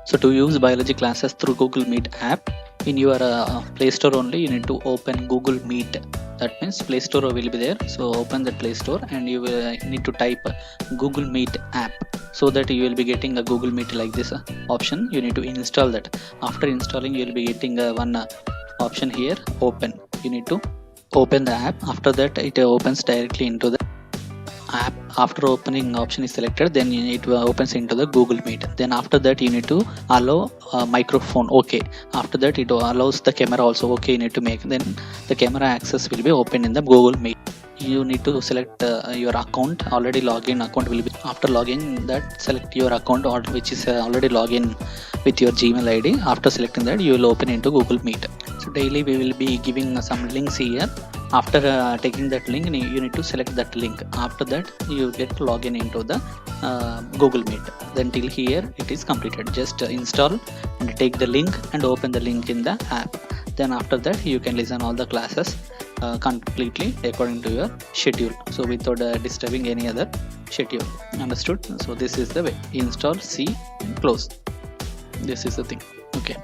So to use biology classes through Google Meet app, in your Play Store only, you need to open Google Meet. That means Play Store will be there. So open the Play Store and you will need to type Google Meet app, so that you will be getting a Google Meet like this option. You need to install that. After installing, you will be getting one option here, open. You need to open the app. After that, it opens directly into the app. After opening option is selected, then it opens into the Google Meet. Then after that, you need to allow microphone, okay. After that, it allows the camera also, okay. You need to make, then the camera access will be open in the Google Meet. You need to select your account. Already login account will be, after login that, select your account or which is already login with your Gmail ID. After selecting that, you will open into Google Meet. So daily we will be giving some links here. After taking that link, you need to select that link. After that, you get login into the Google Meet. Then till here it is completed. Just install and take the link and open the link in the app. Then after that, you can listen all the classes completely according to your schedule, so without disturbing any other schedule. Understood? So this is the way. Install, see, and close. This is the thing. Okay.